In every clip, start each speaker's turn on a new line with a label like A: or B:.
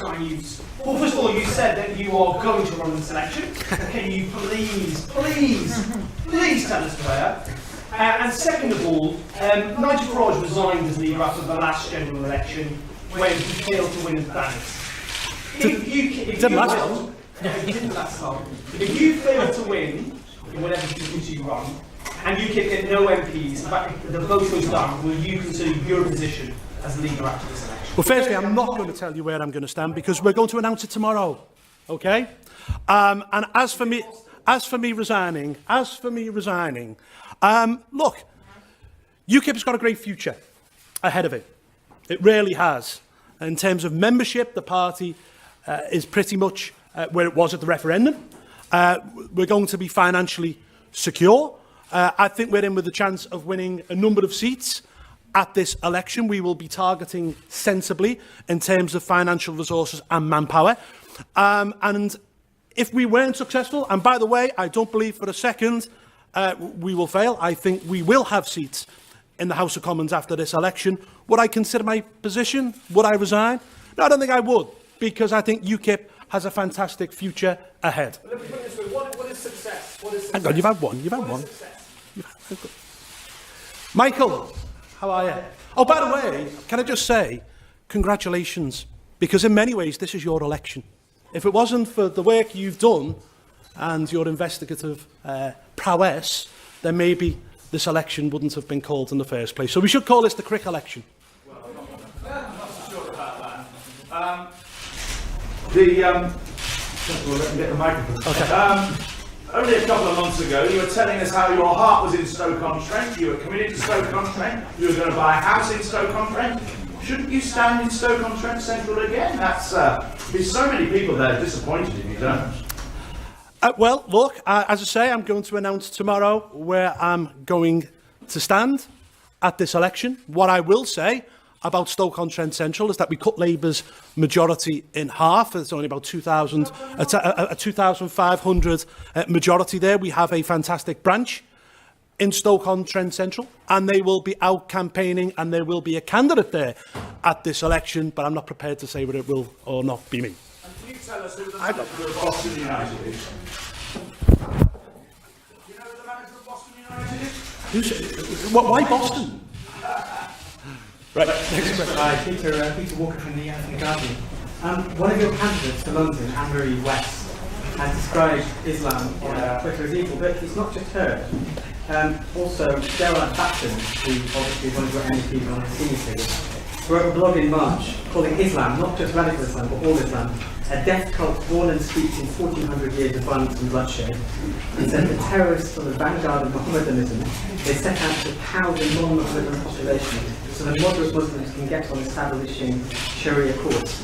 A: Sky News. Well, first of all, you said that you are going to run this election. Can you please tell us where? And second of all, Nigel Farage resigned as leader after the last general election when he failed to win his balance. It didn't last long. If you fail to win in whatever constituency you run, and UKIP get no MPs, in fact, the vote goes down, will you consider your position as leader after this election?
B: Well, firstly, I'm not going to tell you where I'm going to stand because we're going to announce it tomorrow. Okay? And as for me resigning, look, UKIP's got a great future ahead of it. It really has. In terms of membership, the party is pretty much where it was at the referendum. We're going to be financially secure. I think we're in with a chance of winning a number of seats at this election. We will be targeting sensibly in terms of financial resources and manpower. And if we weren't successful, and by the way, I don't believe for a second we will fail. I think we will have seats in the House of Commons after this election. Would I consider my position? Would I resign? No, I don't think I would, because I think UKIP has a fantastic future ahead.
A: Let me put it this way. What is success? What is success?
B: Hang on, you've had one. Michael, how are you? Oh, by the way, can I just say, congratulations, because in many ways this is your election. If it wasn't for the work you've done and your investigative prowess, then maybe this election wouldn't have been called in the first place. So we should call this the Crick election.
C: Well, I'm not so sure about that.
A: Let me get the microphone.
C: Okay. Only a couple of months ago, you were telling us how your heart was in Stoke-on-Trent. You were committed to Stoke-on-Trent. You were going to buy a house in Stoke-on-Trent. Shouldn't you stand in Stoke-on-Trent Central again? There's so many people there disappointed if you don't.
B: Well, look, as I say, I'm going to announce tomorrow where I'm going to stand at this election. What I will say about Stoke-on-Trent Central is that we cut Labour's majority in half. There's only about 2,500 majority there. We have a fantastic branch in Stoke-on-Trent Central, and they will be out campaigning, and there will be a candidate there at this election, but I'm not prepared to say whether it will or not be me.
C: And can you tell us who the manager of Boston United is? Do you know who the manager of Boston United is?
B: Why Boston? Right, next question.
D: Hi, Peter Walker from the Guardian. One of your candidates for London, Anne-Marie West, has described Islam on Twitter as evil, but it's not just her. Also, Gerard Batson, who obviously is one of your MPs on the senior figure, wrote a blog in March calling Islam, not just radical Islam, but all Islam, a death cult born and steeped in 1400 years of violence and bloodshed. He said the terrorists are the vanguard of Mohammedanism. They set out to cow the non-Muslim population so that moderate Muslims can get on establishing Sharia courts.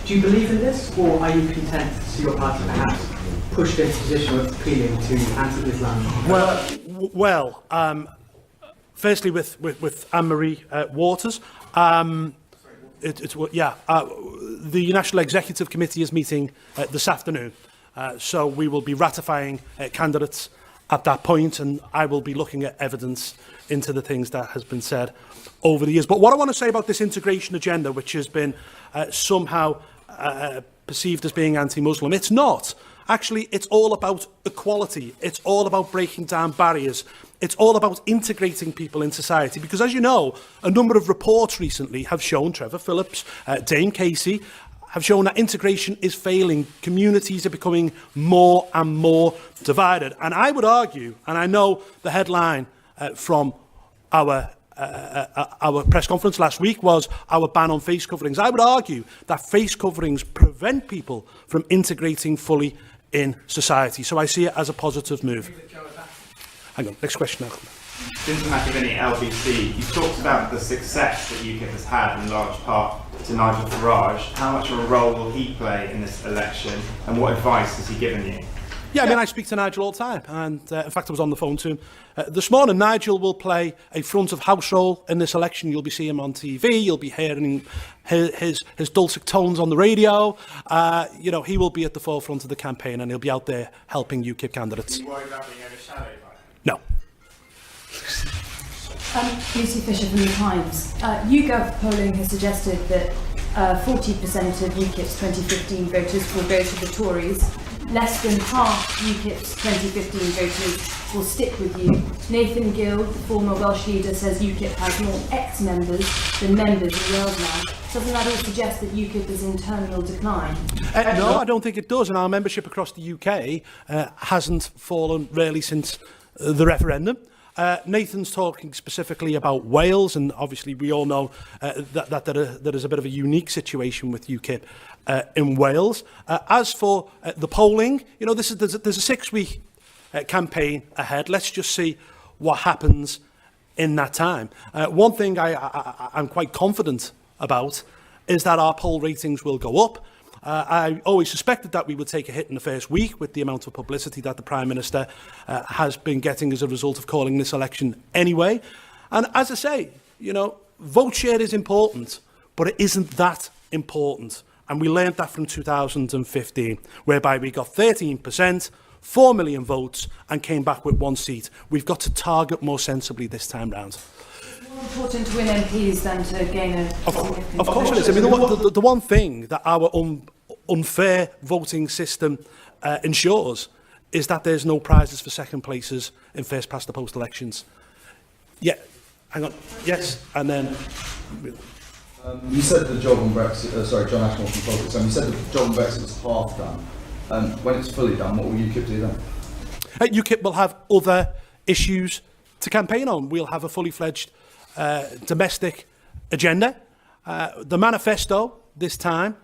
D: Do you believe in this, or are you content to see your party perhaps pushed into a position where it's appealing to anti-Islam?
B: Well, firstly with Anne-Marie Waters, the National Executive Committee is meeting this afternoon, so we will be ratifying candidates at that point, and I will be looking at evidence into the things that has been said over the years. But what I want to say about this integration agenda, which has been somehow perceived as being anti-Muslim, it's not. Actually, it's all about equality. It's all about breaking down barriers. It's all about integrating people in society. Because, as you know, a number of reports recently have shown, Trevor Phillips, Dame Casey, have shown that integration is failing. Communities are becoming more and more divided. And I would argue, and I know the headline from our press conference last week was our ban on face coverings. I would argue that face coverings prevent people from integrating fully in society. So I see it as a positive move. Hang on, next question now.
E: Since McAvinny LBC, you talked about the success that UKIP has had in large part to Nigel Farage. How much of a role will he play in this election, and what advice has he given you?
B: Yeah, I mean, I speak to Nigel all the time, and in fact, I was on the phone to him this morning. Nigel will play a front-of-house role in this election. You'll be seeing him on TV. You'll be hearing his dulcet tones on the radio. He will be at the forefront of the campaign, and he'll be out there helping UKIP candidates.
E: Are you worried about being overshadowed by him?
B: No.
F: Lucy Fisher from The Times. YouGov polling has suggested that 40% of UKIP's 2015 voters will go to the Tories. Less than half UKIP's 2015 voters will stick with you. Nathan Gill, the former Welsh leader, says UKIP has more ex-members than members in Wales now. Doesn't that all suggest that UKIP is in terminal decline?
B: No, I don't think it does, and our membership across the UK hasn't fallen really since the referendum. Nathan's talking specifically about Wales, and obviously we all know that there is a bit of a unique situation with UKIP in Wales. As for the polling, you know, there's a 6-week campaign ahead. Let's just see what happens in that time. One thing I'm quite confident about is that our poll ratings will go up. I always suspected that we would take a hit in the first week with the amount of publicity that the Prime Minister has been getting as a result of calling this election anyway. And as I say, you know, vote share is important, but it isn't that important. And we learned that from 2015, whereby we got 13%, 4 million votes, and came back with 1 seat. We've got to target more sensibly this time round.
F: More important to win MPs than to gain a significant...
B: Of course it is. I mean, the one thing that our unfair voting system ensures is that there's no prizes for second places in first past the post elections. Yeah, hang on. Yes, and then...
G: you said the job on Brexit, sorry, John Ashmore from Politics, you said the job on Brexit was half done. When it's fully done, what will UKIP do then?
B: UKIP will have other issues to campaign on. We'll have a fully fledged domestic agenda. The manifesto this time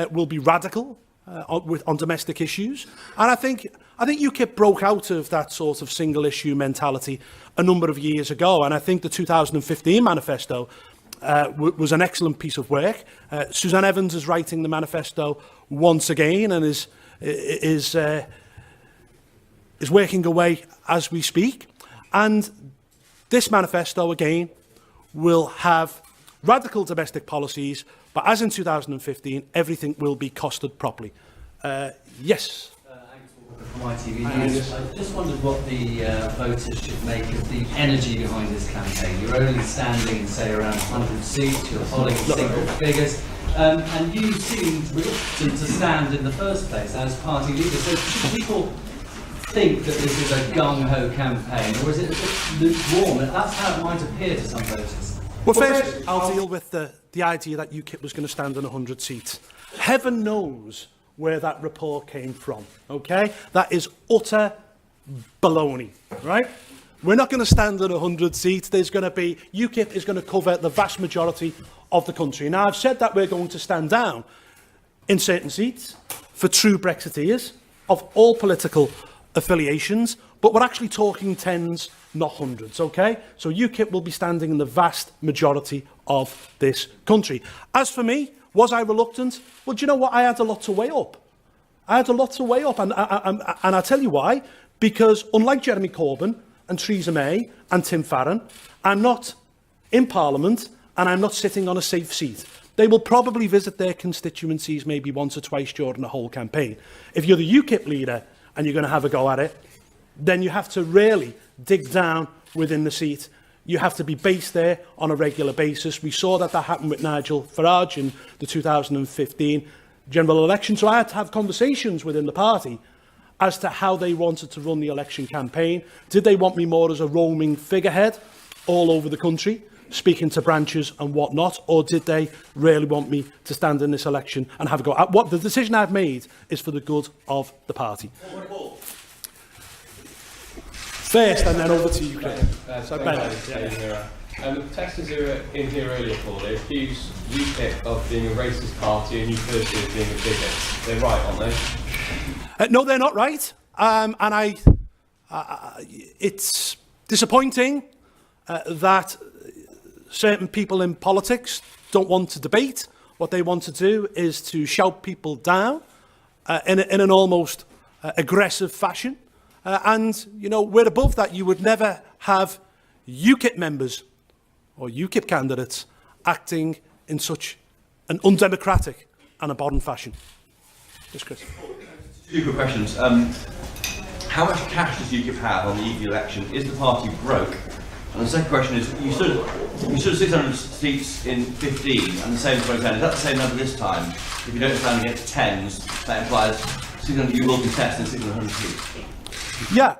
B: will be radical on domestic issues, and I think UKIP broke out of that sort of single issue mentality a number of years ago, and I think the 2015 manifesto was an excellent piece of work. Suzanne Evans is writing the manifesto once again and is working away as we speak, and this manifesto again will have radical domestic policies, but as in 2015, everything will be costed properly. Yes.
H: From ITV News. I just wondered what the voters should make of the energy behind this campaign. You're only standing, say, around 100 seats, you're polling single figures, and you seemed reluctant to stand in the first place as party leader. So should people think that this is a gung-ho campaign, or is it a bit lukewarm? That's how it might appear to some voters.
B: Well, first, I'll deal with the idea that UKIP was going to stand on 100 seats. Heaven knows where that report came from, okay? That is utter baloney, right? We're not going to stand at 100 seats. UKIP is going to cover the vast majority of the country. Now, I've said that we're going to stand down in certain seats for true Brexiteers of all political affiliations, but we're actually talking tens, not hundreds, okay? So UKIP will be standing in the vast majority of this country. As for me, was I reluctant? Well, do you know what? I had a lot to weigh up. And I'll tell you why. Because unlike Jeremy Corbyn and Theresa May and Tim Farron, I'm not in Parliament and I'm not sitting on a safe seat. They will probably visit their constituencies maybe once or twice during the whole campaign. If you're the UKIP leader and you're going to have a go at it, then you have to really dig down within the seat. You have to be based there on a regular basis. We saw that happened with Nigel Farage in the 2015 general election. So I had to have conversations within the party as to how they wanted to run the election campaign. Did they want me more as a roaming figurehead all over the country, speaking to branches and whatnot, or did they really want me to stand in this election and have a go? What the decision I've made is for the good of the party. First, and then over to you, Craig. So, Ben.
I: The protesters who were in here earlier, Paul, they accused UKIP of being a racist party and you personally of being a bigot. They're right, aren't they?
B: No, they're not right. It's disappointing that certain people in politics don't want to debate. What they want to do is to shout people down in an almost aggressive fashion. And, you know, we're above that. You would never have UKIP members or UKIP candidates acting in such an undemocratic and abhorrent fashion. Yes, Chris.
J: Two quick questions. How much cash does UKIP have on the eve of the election? Is the party broke? And the second question is, you stood 600 seats in 15, and the same as 2010. Is that the same number this time? If you don't stand against tens, that implies 600, you will contest in 600 seats.
B: Yeah,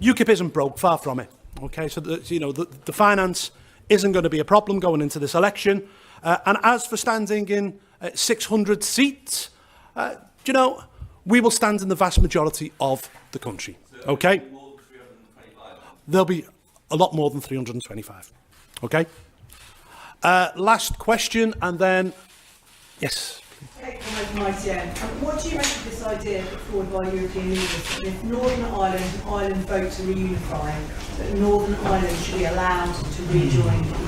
B: UKIP isn't broke, far from it. Okay, so the finance isn't going to be a problem going into this election. And as for standing in 600 seats, we will stand in the vast majority of the country. Okay, there'll be a lot more than 325. Okay. Last question, and then yes.
K: What do you make of this idea put forward by European leaders that if Northern Ireland and Ireland vote to reunify, that Northern Ireland should be allowed to rejoin the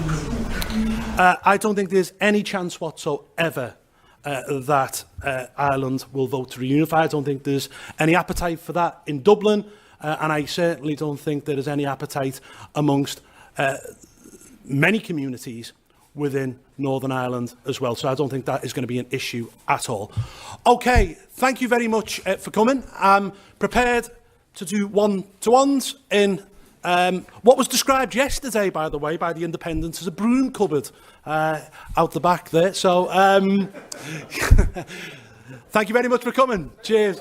K: EU?
B: I don't think there's any chance whatsoever that Ireland will vote to reunify. I don't think there's any appetite for that in Dublin, and I certainly don't think there is any appetite amongst many communities within Northern Ireland as well. So I don't think that is going to be an issue at all. Okay, thank you very much for coming. I'm prepared to do one-to-ones in what was described yesterday, by the way, by the Independents as a broom cupboard out the back there. So thank you very much for coming. Cheers.